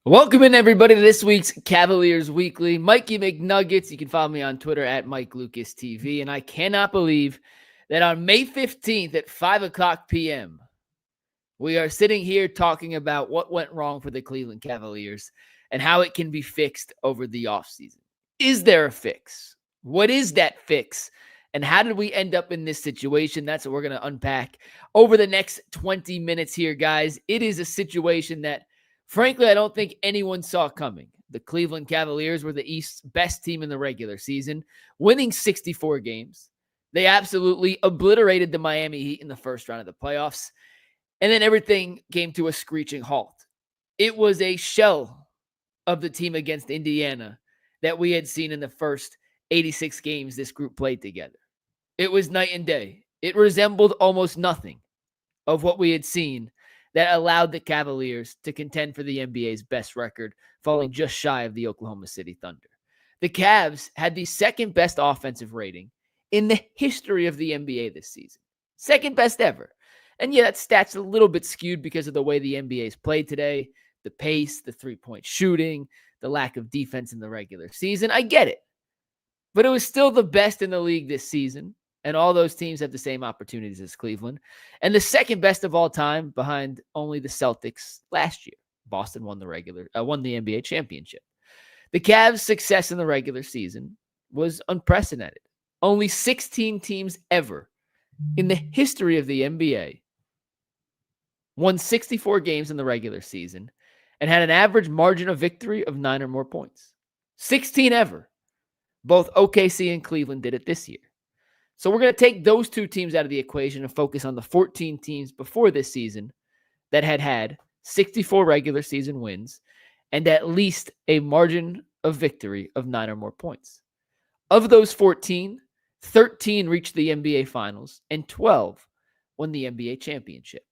Welcome in, everybody, to this week's Cavaliers Weekly. Mikey McNuggets. You can follow me on Twitter at MikeLucasTV. And I cannot believe that on May 15th at 5 o'clock p.m., we are sitting here talking about what went wrong for the Cleveland Cavaliers and how it can be fixed over the offseason. Is there a fix? What is that fix? And how did we end up in this situation? That's what we're going to unpack over the next 20 minutes here, guys. It is a situation that, frankly, I don't think anyone saw coming. The Cleveland Cavaliers were the East's best team in the regular season, winning 64 games. They absolutely obliterated the Miami Heat in the first round of the playoffs. And then everything came to a screeching halt. It was a shell of the team against Indiana that we had seen in the first 86 games this group played together. It was night and day. It resembled almost nothing of what we had seen that allowed the Cavaliers to contend for the NBA's best record, falling just shy of the Oklahoma City Thunder. The Cavs had the second best offensive rating in the history of the NBA this season. Second best ever. And yeah, that stat's a little bit skewed because of the way the NBA's played today, the pace, the three-point shooting, the lack of defense in the regular season. I get it. But it was still the best in the league this season. And all those teams have the same opportunities as Cleveland. And the second best of all time behind only the Celtics last year. Boston won the NBA championship. The Cavs' success in the regular season was unprecedented. Only 16 teams ever in the history of the NBA won 64 games in the regular season and had an average margin of victory of 9 or more points. 16 ever. Both OKC and Cleveland did it this year. So we're going to take those two teams out of the equation and focus on the 14 teams before this season that had 64 regular season wins and at least a margin of victory of 9 or more points. Of those 14, 13 reached the NBA Finals and 12 won the NBA championship.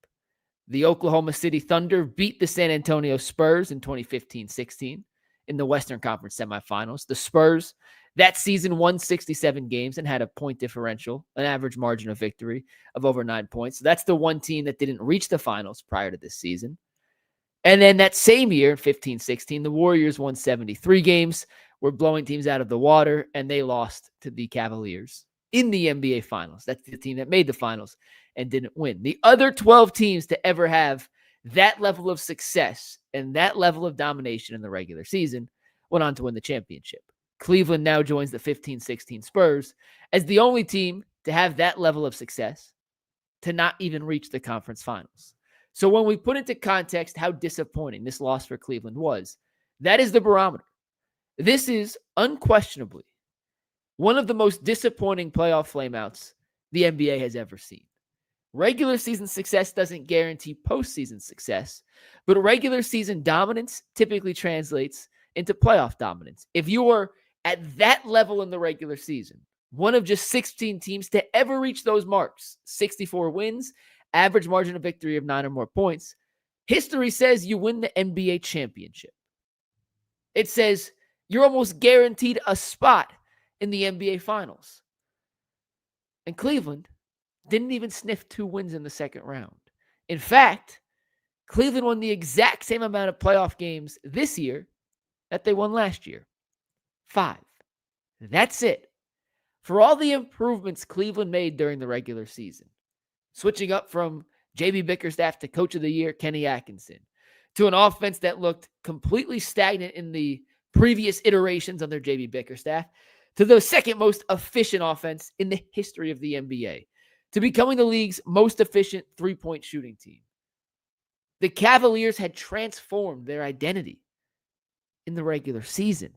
The Oklahoma City Thunder beat the San Antonio Spurs in 2015-16 in the Western Conference semifinals. The Spurs that season won 67 games and had a point differential, an average margin of victory of over 9 points. So that's the one team that didn't reach the finals prior to this season. And then that same year, 15-16, the Warriors won 73 games, were blowing teams out of the water, and they lost to the Cavaliers in the NBA Finals. That's the team that made the finals and didn't win. The other 12 teams to ever have that level of success and that level of domination in the regular season went on to win the championship. Cleveland now joins the 15-16 Spurs as the only team to have that level of success to not even reach the conference finals. So when we put into context how disappointing this loss for Cleveland was, that is the barometer. This is unquestionably one of the most disappointing playoff flameouts the NBA has ever seen. Regular season success doesn't guarantee postseason success, but regular season dominance typically translates into playoff dominance. If you are at that level in the regular season, one of just 16 teams to ever reach those marks, 64 wins, average margin of victory of 9 or more points, history says you win the NBA championship. It says you're almost guaranteed a spot in the NBA Finals. And Cleveland didn't even sniff 2 wins in the second round. In fact, Cleveland won the exact same amount of playoff games this year that they won last year. 5. That's it. For all the improvements Cleveland made during the regular season, switching up from J.B. Bickerstaff to Coach of the Year Kenny Atkinson, to an offense that looked completely stagnant in the previous iterations under J.B. Bickerstaff, to the second most efficient offense in the history of the NBA, to becoming the league's most efficient three-point shooting team. The Cavaliers had transformed their identity in the regular season.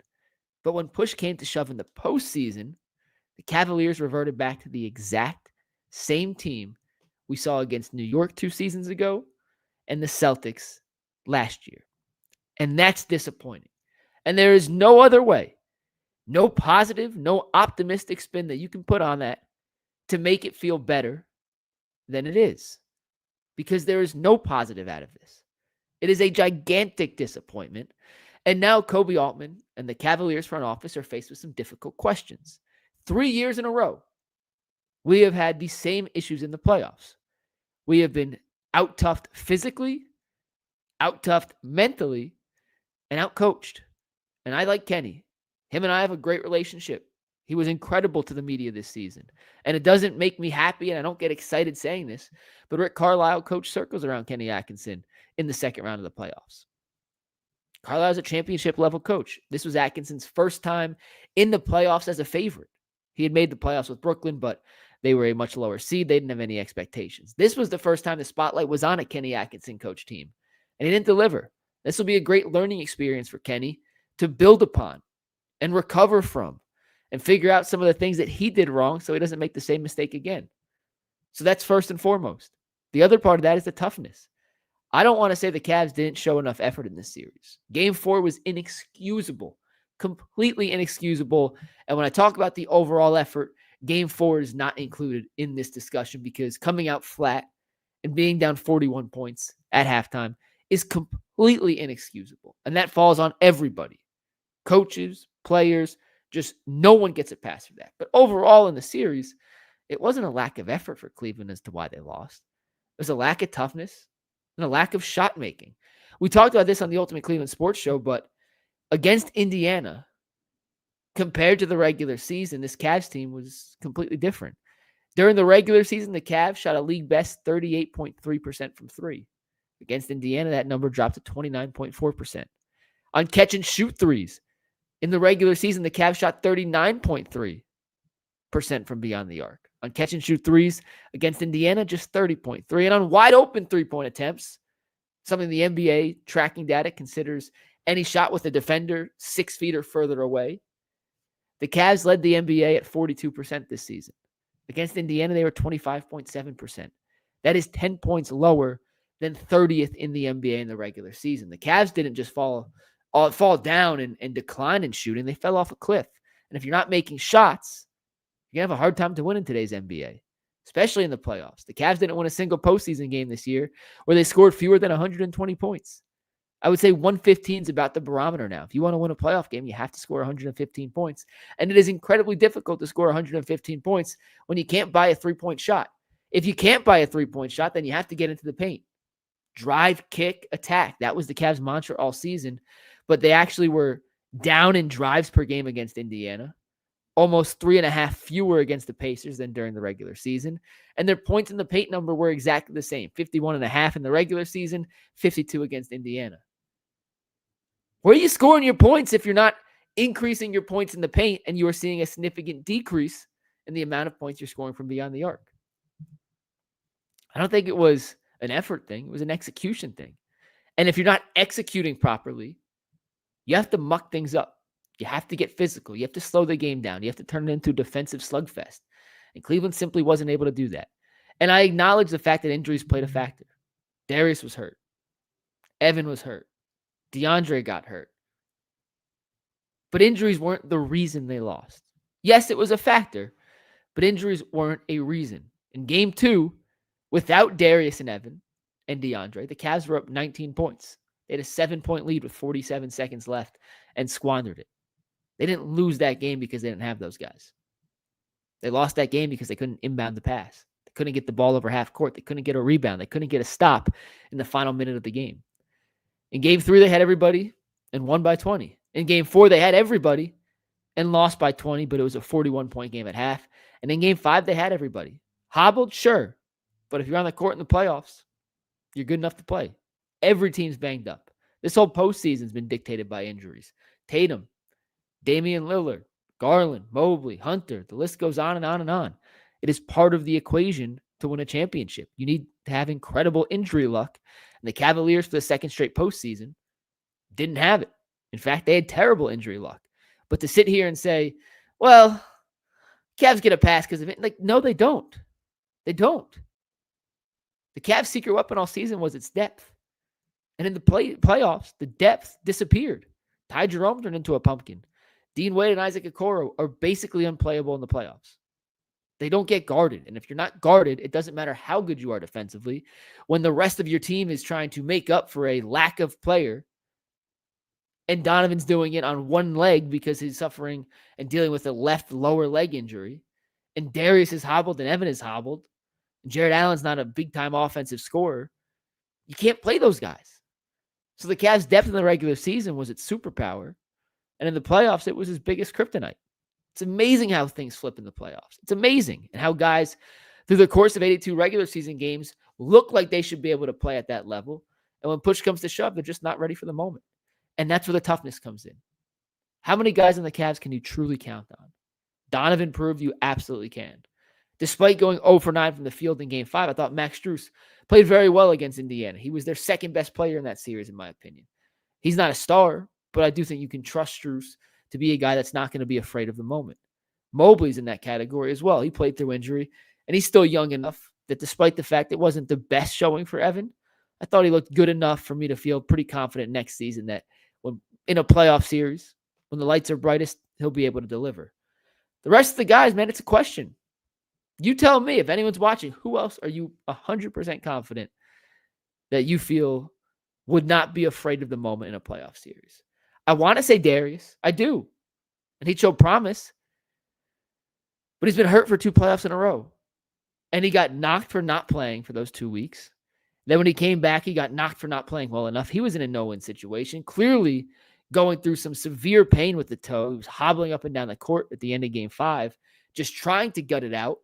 But when push came to shove in the postseason, the Cavaliers reverted back to the exact same team we saw against New York 2 seasons ago and the Celtics last year. And that's disappointing. And there is no other way, no positive, no optimistic spin that you can put on that to make it feel better than it is. Because there is no positive out of this. It is a gigantic disappointment. And now Kobe Altman and the Cavaliers front office are faced with some difficult questions. 3 years in a row, we have had the same issues in the playoffs. We have been out-toughed physically, out-toughed mentally, and outcoached. And I like Kenny. Him and I have a great relationship. He was incredible to the media this season. And it doesn't make me happy, and I don't get excited saying this, but Rick Carlisle coached circles around Kenny Atkinson in the second round of the playoffs. Carlisle's a championship-level coach. This was Atkinson's first time in the playoffs as a favorite. He had made the playoffs with Brooklyn, but they were a much lower seed. They didn't have any expectations. This was the first time the spotlight was on a Kenny Atkinson coach team, and he didn't deliver. This will be a great learning experience for Kenny to build upon and recover from and figure out some of the things that he did wrong so he doesn't make the same mistake again. So that's first and foremost. The other part of that is the toughness. I don't want to say the Cavs didn't show enough effort in this series. Game 4 was inexcusable, completely inexcusable. And when I talk about the overall effort, Game 4 is not included in this discussion because coming out flat and being down 41 points at halftime is completely inexcusable. And that falls on everybody. Coaches, players, just no one gets it past for that. But overall in the series, it wasn't a lack of effort for Cleveland as to why they lost. It was a lack of toughness and a lack of shot making. We talked about this on the Ultimate Cleveland Sports Show, but against Indiana, compared to the regular season, this Cavs team was completely different. During the regular season, the Cavs shot a league best 38.3% from three. Against Indiana, that number dropped to 29.4%. On catch and shoot threes, in the regular season, the Cavs shot 39.3% from beyond the arc. On catch and shoot threes against Indiana, just 30.3. And on wide open three-point attempts, something the NBA tracking data considers any shot with a defender 6 feet or further away, the Cavs led the NBA at 42% this season. Against Indiana, they were 25.7%. That is 10 points lower than 30th in the NBA in the regular season. The Cavs didn't just fall down and decline in shooting. They fell off a cliff. And if you're not making shots, you're going to have a hard time to win in today's NBA, especially in the playoffs. The Cavs didn't win a single postseason game this year where they scored fewer than 120 points. I would say 115 is about the barometer now. If you want to win a playoff game, you have to score 115 points. And it is incredibly difficult to score 115 points when you can't buy a three-point shot. If you can't buy a three-point shot, then you have to get into the paint. Drive, kick, attack. That was the Cavs' mantra all season. But they actually were down in drives per game against Indiana. Almost 3.5 fewer against the Pacers than during the regular season. And their points in the paint number were exactly the same. 51.5 in the regular season, 52 against Indiana. Where are you scoring your points if you're not increasing your points in the paint and you are seeing a significant decrease in the amount of points you're scoring from beyond the arc? I don't think it was an effort thing. It was an execution thing. And if you're not executing properly, you have to muck things up. You have to get physical. You have to slow the game down. You have to turn it into a defensive slugfest. And Cleveland simply wasn't able to do that. And I acknowledge the fact that injuries played a factor. Darius was hurt. Evan was hurt. DeAndre got hurt. But injuries weren't the reason they lost. Yes, it was a factor, but injuries weren't a reason. In game 2, without Darius and Evan and DeAndre, the Cavs were up 19 points. They had a 7-point lead with 47 seconds left and squandered it. They didn't lose that game because they didn't have those guys. They lost that game because they couldn't inbound the pass. They couldn't get the ball over half court. They couldn't get a rebound. They couldn't get a stop in the final minute of the game. In game 3, they had everybody and won by 20. In game 4, they had everybody and lost by 20, but it was a 41-point game at half. And in game 5, they had everybody. Hobbled, sure. But if you're on the court in the playoffs, you're good enough to play. Every team's banged up. This whole postseason's been dictated by injuries. Tatum, Damian Lillard, Garland, Mobley, Hunter, the list goes on and on and on. It is part of the equation to win a championship. You need to have incredible injury luck. And the Cavaliers, for the second straight postseason, didn't have it. In fact, they had terrible injury luck. But to sit here and say, well, Cavs get a pass because of it. Like, no, they don't. They don't. The Cavs' secret weapon all season was its depth. And in the playoffs, the depth disappeared. Ty Jerome turned into a pumpkin. Dean Wade and Isaac Okoro are basically unplayable in the playoffs. They don't get guarded. And if you're not guarded, it doesn't matter how good you are defensively. When the rest of your team is trying to make up for a lack of player, and Donovan's doing it on one leg because he's suffering and dealing with a left lower leg injury, and Darius is hobbled and Evan is hobbled, and Jarrett Allen's not a big-time offensive scorer, you can't play those guys. So the Cavs' depth in the regular season was its superpower. And in the playoffs, it was his biggest kryptonite. It's amazing how things flip in the playoffs. It's amazing. And how guys, through the course of 82 regular season games, look like they should be able to play at that level. And when push comes to shove, they're just not ready for the moment. And that's where the toughness comes in. How many guys on the Cavs can you truly count on? Donovan proved you absolutely can. Despite going 0 for 9 from the field in Game 5, I thought Max Strus played very well against Indiana. He was their second best player in that series, in my opinion. He's not a star, but I do think you can trust Strus to be a guy that's not going to be afraid of the moment. Mobley's in that category as well. He played through injury, and he's still young enough that despite the fact it wasn't the best showing for Evan, I thought he looked good enough for me to feel pretty confident next season that when in a playoff series, when the lights are brightest, he'll be able to deliver. The rest of the guys, man, it's a question. You tell me, if anyone's watching, who else are you 100% confident that you feel would not be afraid of the moment in a playoff series? I want to say Darius. I do. And he showed promise. But he's been hurt for 2 playoffs in a row. And he got knocked for not playing for those 2 weeks. Then when he came back, he got knocked for not playing well enough. He was in a no-win situation, clearly going through some severe pain with the toe. He was hobbling up and down the court at the end of Game 5, just trying to gut it out.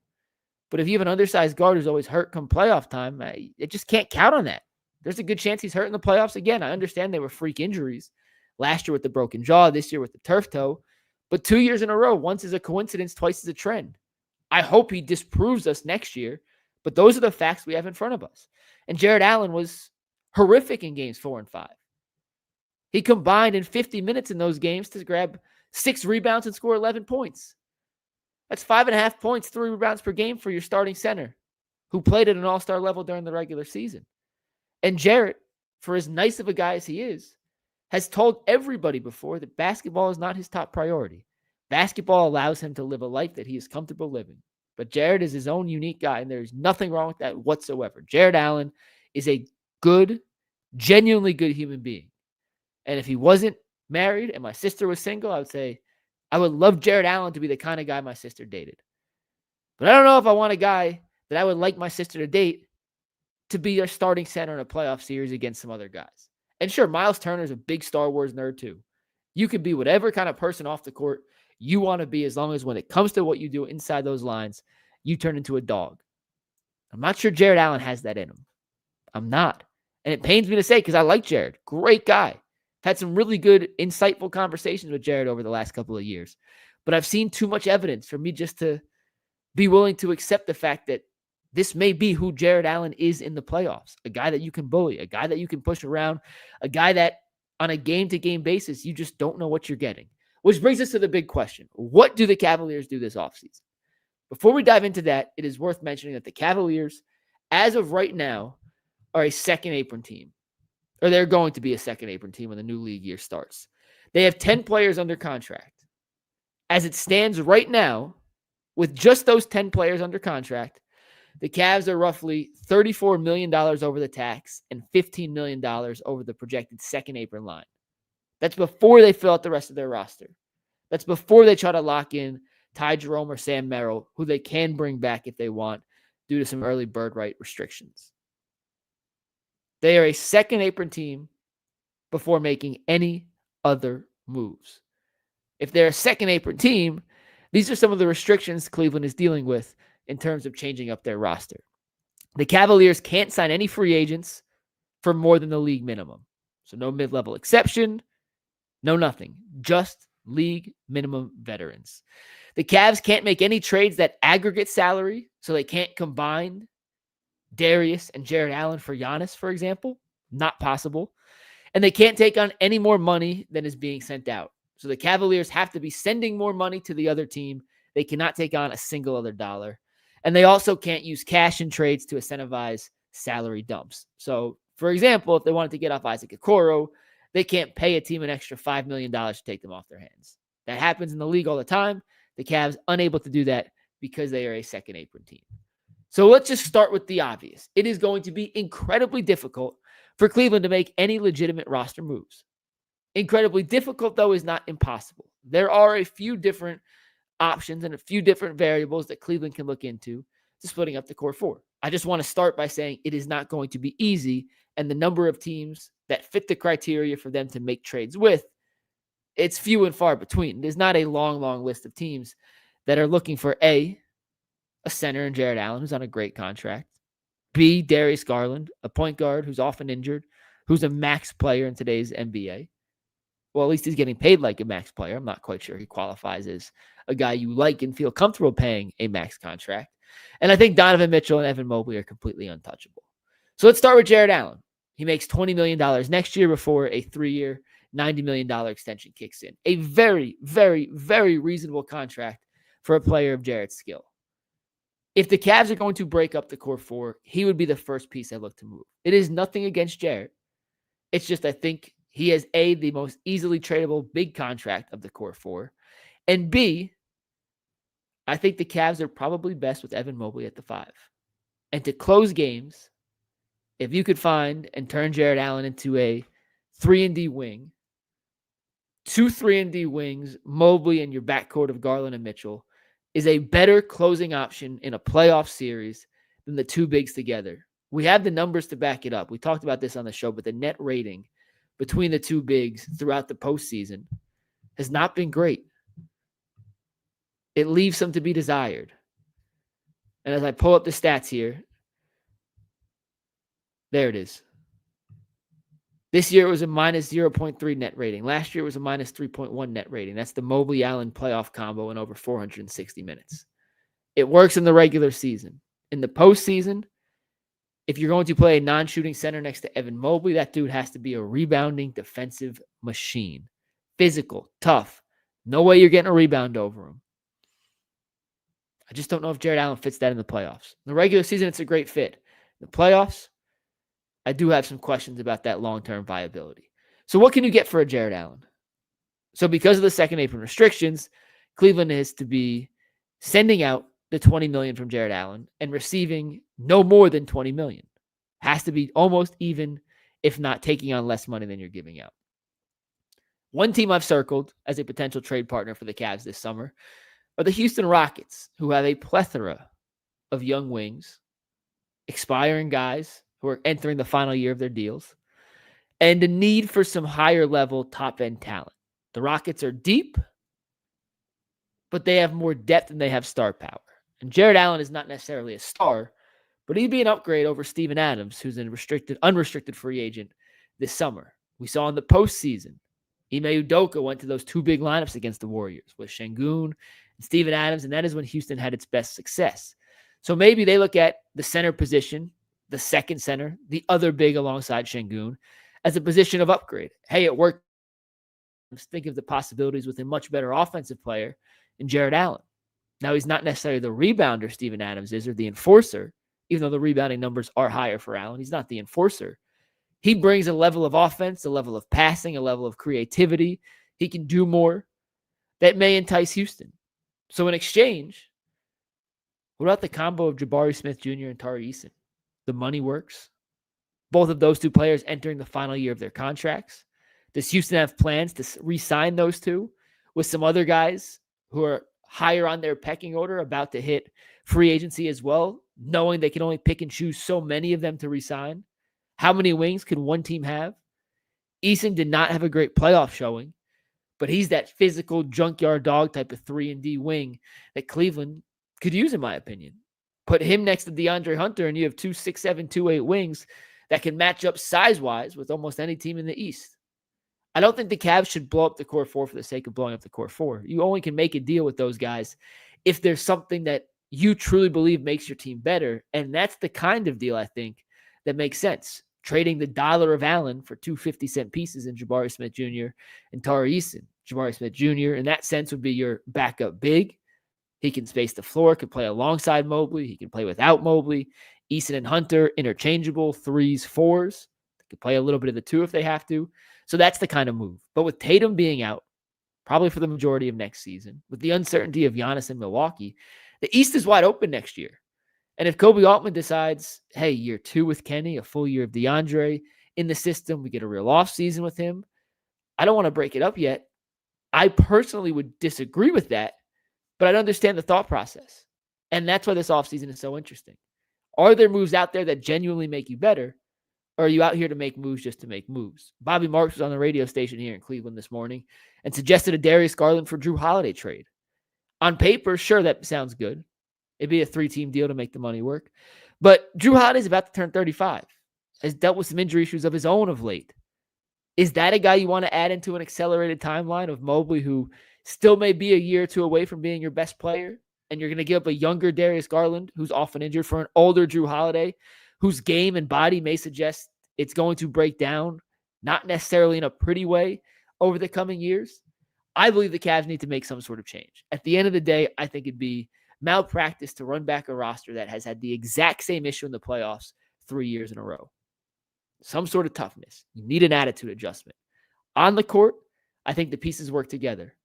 But if you have an undersized guard who's always hurt come playoff time, it just can't count on that. There's a good chance he's hurt in the playoffs again. I understand they were freak injuries. Last year with the broken jaw, this year with the turf toe. But 2 years in a row, once is a coincidence, twice is a trend. I hope he disproves us next year, but those are the facts we have in front of us. And Jarrett Allen was horrific in games 4 and 5. He combined in 50 minutes in those games to grab 6 rebounds and score 11 points. That's 5.5 points, 3 rebounds per game for your starting center, who played at an all-star level during the regular season. And Jarrett, for as nice of a guy as he is, has told everybody before that basketball is not his top priority. Basketball allows him to live a life that he is comfortable living. But Jarrett is his own unique guy, and there's nothing wrong with that whatsoever. Jarrett Allen is a good, genuinely good human being. And if he wasn't married and my sister was single, I would say I would love Jarrett Allen to be the kind of guy my sister dated. But I don't know if I want a guy that I would like my sister to date to be a starting center in a playoff series against some other guys. And sure, Miles Turner's a big Star Wars nerd too. You can be whatever kind of person off the court you want to be, as long as when it comes to what you do inside those lines, you turn into a dog. I'm not sure Jarrett Allen has that in him. I'm not. And it pains me to say, because I like Jarrett. Great guy. Had some really good, insightful conversations with Jarrett over the last couple of years. But I've seen too much evidence for me just to be willing to accept the fact that this may be who Jarrett Allen is in the playoffs. A guy that you can bully, a guy that you can push around, a guy that on a game-to-game basis, you just don't know what you're getting. Which brings us to the big question. What do the Cavaliers do this offseason? Before we dive into that, it is worth mentioning that the Cavaliers, as of right now, are a second apron team. Or they're going to be a second apron team when the new league year starts. They have 10 players under contract. As it stands right now, with just those 10 players under contract, the Cavs are roughly $34 million over the tax and $15 million over the projected second apron line. That's before they fill out the rest of their roster. That's before they try to lock in Ty Jerome or Sam Merrill, who they can bring back if they want due to some early bird right restrictions. They are a second apron team before making any other moves. If they're a second apron team, these are some of the restrictions Cleveland is dealing with in terms of changing up their roster. The Cavaliers can't sign any free agents for more than the league minimum. So no mid-level exception, no nothing. Just league minimum veterans. The Cavs can't make any trades that aggregate salary, so they can't combine Darius and Jarrett Allen for Giannis, for example. Not possible. And they can't take on any more money than is being sent out. So the Cavaliers have to be sending more money to the other team. They cannot take on a single other dollar. And they also can't use cash in trades to incentivize salary dumps. So, for example, if they wanted to get off Isaac Okoro, they can't pay a team an extra $5 million to take them off their hands. That happens in the league all the time. The Cavs unable to do that because they are a second apron team. So let's just start with the obvious. It is going to be incredibly difficult for Cleveland to make any legitimate roster moves. Incredibly difficult, though, is not impossible. There are a few different options and a few different variables that Cleveland can look into to splitting up the core four. I just want to start by saying it is not going to be easy, and the number of teams that fit the criteria for them to make trades with, it's few and far between. There's not a long list of teams that are looking for a center in Jarrett Allen, who's on a great contract, B, Darius Garland, a point guard who's often injured, who's a max player in today's NBA. Well, at least he's getting paid like a max player. I'm not quite sure he qualifies as a guy you like and feel comfortable paying a max contract. And I think Donovan Mitchell and Evan Mobley are completely untouchable. So let's start with Jarrett Allen. He makes $20 million next year before a 3-year, $90 million extension kicks in. A very, very, very reasonable contract for a player of Jarrett's skill. If the Cavs are going to break up the core four, he would be the first piece I look to move. It is nothing against Jarrett. It's just I think he has A, the most easily tradable big contract of the core four, and B, I think the Cavs are probably best with Evan Mobley at the 5. And to close games, if you could find and turn Jarrett Allen into a 3-and-D wing, 2 3-and-D wings, Mobley and your backcourt of Garland and Mitchell, is a better closing option in a playoff series than the two bigs together. We have the numbers to back it up. We talked about this on the show, but the net rating between the two bigs throughout the postseason has not been great. It leaves some to be desired. And as I pull up the stats here, there it is. This year it was a minus 0.3 net rating. Last year it was a minus 3.1 net rating. That's the Mobley-Allen playoff combo in over 460 minutes. It works in the regular season. In the postseason, if you're going to play a non-shooting center next to Evan Mobley, that dude has to be a rebounding defensive machine. Physical, tough. No way you're getting a rebound over him. I just don't know if Jarrett Allen fits that in the playoffs. In the regular season, it's a great fit. In the playoffs, I do have some questions about that long-term viability. So what can you get for a Jarrett Allen? So because of the second apron restrictions, Cleveland is to be sending out the $20 million from Jarrett Allen and receiving no more than $20 million. Has to be almost even, if not taking on less money than you're giving out. One team I've circled as a potential trade partner for the Cavs this summer are the Houston Rockets, who have a plethora of young wings, expiring guys who are entering the final year of their deals, and a need for some higher level top-end talent. The Rockets are deep, but they have more depth than they have star power. And Jarrett Allen is not necessarily a star, but he'd be an upgrade over Steven Adams, who's an unrestricted free agent this summer. We saw in the postseason, Ime Udoka went to those two big lineups against the Warriors with Şengün and Steven Adams, and that is when Houston had its best success. So maybe they look at the center position, the second center, the other big alongside Şengün, as a position of upgrade. Hey, it worked. Think of the possibilities with a much better offensive player in Jarrett Allen. Now, he's not necessarily the rebounder Steven Adams is, or the enforcer, even though the rebounding numbers are higher for Allen. He's not the enforcer. He brings a level of offense, a level of passing, a level of creativity. He can do more that may entice Houston. So in exchange, what about the combo of Jabari Smith Jr. and Tari Eason? The money works. Both of those two players entering the final year of their contracts. Does Houston have plans to re-sign those two with some other guys who are higher on their pecking order, about to hit free agency as well, knowing they can only pick and choose so many of them to re-sign? How many wings could one team have? Eason did not have a great playoff showing, but he's that physical junkyard dog type of 3-and-D wing that Cleveland could use, in my opinion. Put him next to DeAndre Hunter, and you have 2 6'7", 2'8" wings that can match up size-wise with almost any team in the East. I don't think the Cavs should blow up the core four for the sake of blowing up the core four. You only can make a deal with those guys if there's something that you truly believe makes your team better, and that's the kind of deal, I think, that makes sense. Trading the dollar of Allen for 2 50-cent pieces in Jabari Smith Jr. and Tari Eason. Jabari Smith Jr., in that sense, would be your backup big. He can space the floor, can play alongside Mobley. He can play without Mobley. Eason and Hunter, interchangeable, 3s, 4s. They can play a little bit of the 2 if they have to. So that's the kind of move. But with Tatum being out, probably for the majority of next season, with the uncertainty of Giannis in Milwaukee, the East is wide open next year. And if Kobe Altman decides, hey, year 2 with Kenny, a full year of DeAndre in the system, we get a real offseason with him, I don't want to break it up yet. I personally would disagree with that, but I'd understand the thought process. And that's why this offseason is so interesting. Are there moves out there that genuinely make you better? Or are you out here to make moves just to make moves? Bobby Marks was on the radio station here in Cleveland this morning and suggested a Darius Garland for Drew Holiday trade. On paper, sure, that sounds good. It'd be a 3-team deal to make the money work. But Drew Holiday's about to turn 35, has dealt with some injury issues of his own of late. Is that a guy you want to add into an accelerated timeline of Mobley, who still may be a year or two away from being your best player? And you're going to give up a younger Darius Garland, who's often injured, for an older Drew Holiday, whose game and body may suggest it's going to break down, not necessarily in a pretty way, over the coming years? I believe the Cavs need to make some sort of change. At the end of the day, I think it'd be malpractice to run back a roster that has had the exact same issue in the playoffs 3 years in a row. Some sort of toughness. You need an attitude adjustment. On the court, I think the pieces work together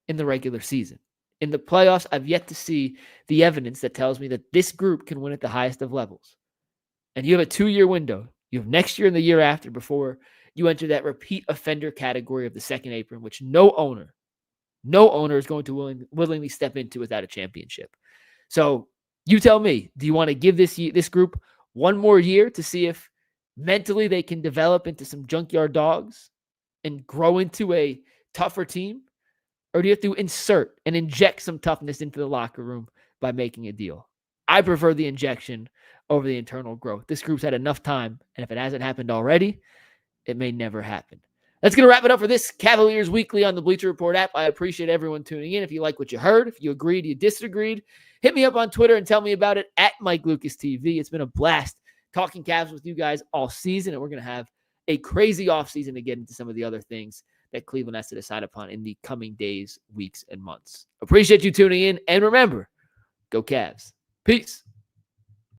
in the regular season. In the playoffs, I've yet to see the evidence that tells me that this group can win at the highest of levels. And you have a 2-year window. You have next year and the year after before you enter that repeat offender category of the second apron, which no owner is going to willingly step into without a championship. So you tell me, do you want to give this group one more year to see if mentally they can develop into some junkyard dogs and grow into a tougher team? Or do you have to insert and inject some toughness into the locker room by making a deal? I prefer the injection over the internal growth. This group's had enough time, and if it hasn't happened already, it may never happen. That's going to wrap it up for this Cavaliers Weekly on the Bleacher Report app. I appreciate everyone tuning in. If you like what you heard, if you agreed, you disagreed, hit me up on Twitter and tell me about it at Mike Lucas TV. It's been a blast talking Cavs with you guys all season, and we're going to have a crazy offseason to get into some of the other things that Cleveland has to decide upon in the coming days, weeks, and months. Appreciate you tuning in, and remember, go Cavs. Peace.